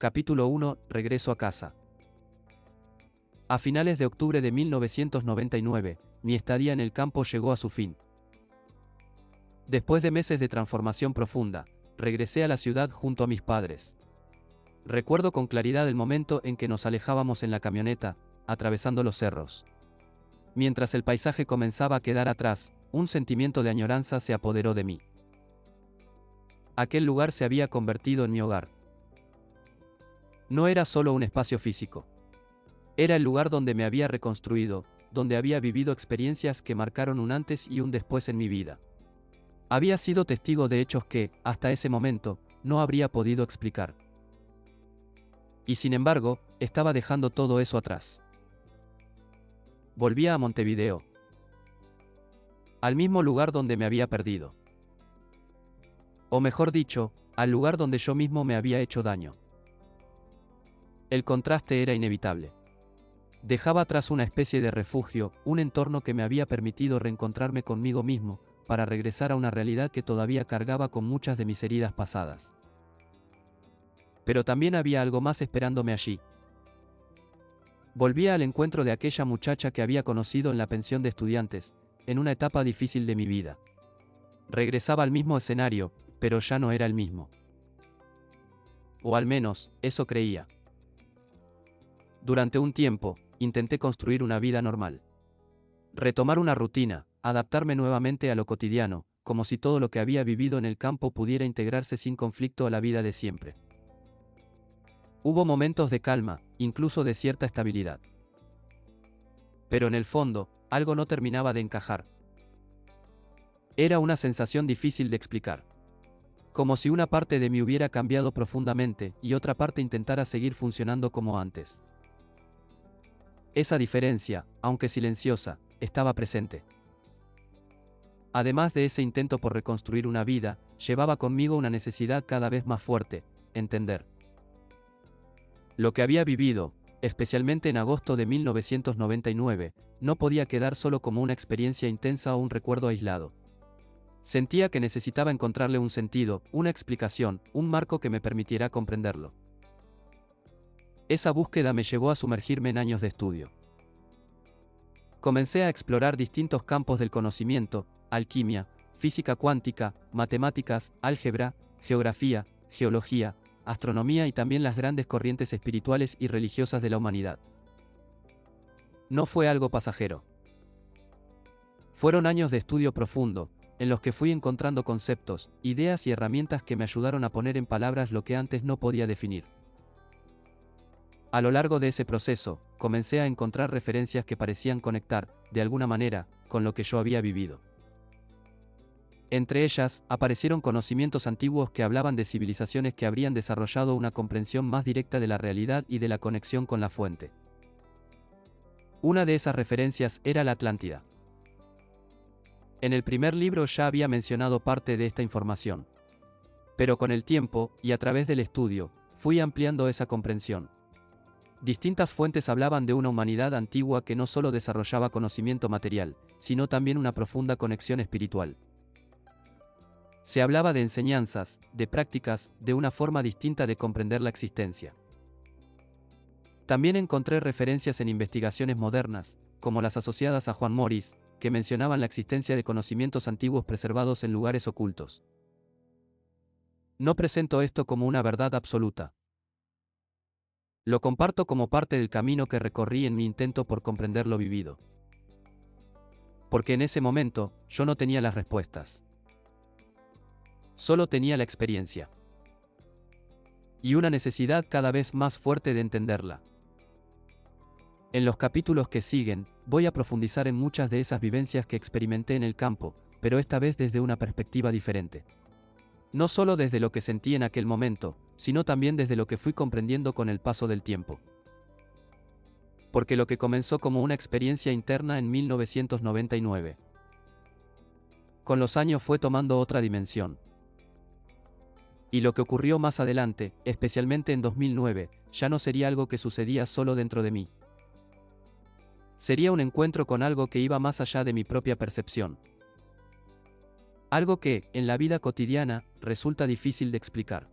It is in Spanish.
Capítulo 1. Regreso a casa. A finales de octubre de 1999, mi estadía en el campo llegó a su fin. Después de meses de transformación profunda, regresé a la ciudad junto a mis padres. Recuerdo con claridad el momento en que nos alejábamos en la camioneta, atravesando los cerros. Mientras el paisaje comenzaba a quedar atrás, un sentimiento de añoranza se apoderó de mí. Aquel lugar se había convertido en mi hogar. No era solo un espacio físico. Era el lugar donde me había reconstruido, donde había vivido experiencias que marcaron un antes y un después en mi vida. Había sido testigo de hechos que, hasta ese momento, no habría podido explicar. Y sin embargo, estaba dejando todo eso atrás. Volvía a Montevideo. Al mismo lugar donde me había perdido. O mejor dicho, al lugar donde yo mismo me había hecho daño. El contraste era inevitable. Dejaba atrás una especie de refugio, un entorno que me había permitido reencontrarme conmigo mismo, para regresar a una realidad que todavía cargaba con muchas de mis heridas pasadas. Pero también había algo más esperándome allí. Volvía al encuentro de aquella muchacha que había conocido en la pensión de estudiantes, en una etapa difícil de mi vida. Regresaba al mismo escenario, pero ya no era el mismo. O al menos, eso creía. Durante un tiempo, intenté construir una vida normal. Retomar una rutina, adaptarme nuevamente a lo cotidiano, como si todo lo que había vivido en el campo pudiera integrarse sin conflicto a la vida de siempre. Hubo momentos de calma, incluso de cierta estabilidad. Pero en el fondo, algo no terminaba de encajar. Era una sensación difícil de explicar. Como si una parte de mí hubiera cambiado profundamente y otra parte intentara seguir funcionando como antes. Esa diferencia, aunque silenciosa, estaba presente. Además de ese intento por reconstruir una vida, llevaba conmigo una necesidad cada vez más fuerte: entender. Lo que había vivido, especialmente en agosto de 1999, no podía quedar solo como una experiencia intensa o un recuerdo aislado. Sentía que necesitaba encontrarle un sentido, una explicación, un marco que me permitiera comprenderlo. Esa búsqueda me llevó a sumergirme en años de estudio. Comencé a explorar distintos campos del conocimiento: alquimia, física cuántica, matemáticas, álgebra, geografía, geología, astronomía y también las grandes corrientes espirituales y religiosas de la humanidad. No fue algo pasajero. Fueron años de estudio profundo, en los que fui encontrando conceptos, ideas y herramientas que me ayudaron a poner en palabras lo que antes no podía definir. A lo largo de ese proceso, comencé a encontrar referencias que parecían conectar, de alguna manera, con lo que yo había vivido. Entre ellas, aparecieron conocimientos antiguos que hablaban de civilizaciones que habrían desarrollado una comprensión más directa de la realidad y de la conexión con la fuente. Una de esas referencias era la Atlántida. En el primer libro ya había mencionado parte de esta información. Pero con el tiempo, y a través del estudio, fui ampliando esa comprensión. Distintas fuentes hablaban de una humanidad antigua que no solo desarrollaba conocimiento material, sino también una profunda conexión espiritual. Se hablaba de enseñanzas, de prácticas, de una forma distinta de comprender la existencia. También encontré referencias en investigaciones modernas, como las asociadas a Juan Morris, que mencionaban la existencia de conocimientos antiguos preservados en lugares ocultos. No presento esto como una verdad absoluta. Lo comparto como parte del camino que recorrí en mi intento por comprender lo vivido. Porque en ese momento, yo no tenía las respuestas. Solo tenía la experiencia. Y una necesidad cada vez más fuerte de entenderla. En los capítulos que siguen, voy a profundizar en muchas de esas vivencias que experimenté en el campo, pero esta vez desde una perspectiva diferente. No solo desde lo que sentí en aquel momento, sino también desde lo que fui comprendiendo con el paso del tiempo. Porque lo que comenzó como una experiencia interna en 1999, con los años fue tomando otra dimensión. Y lo que ocurrió más adelante, especialmente en 2009, ya no sería algo que sucedía solo dentro de mí. Sería un encuentro con algo que iba más allá de mi propia percepción. Algo que, en la vida cotidiana, resulta difícil de explicar.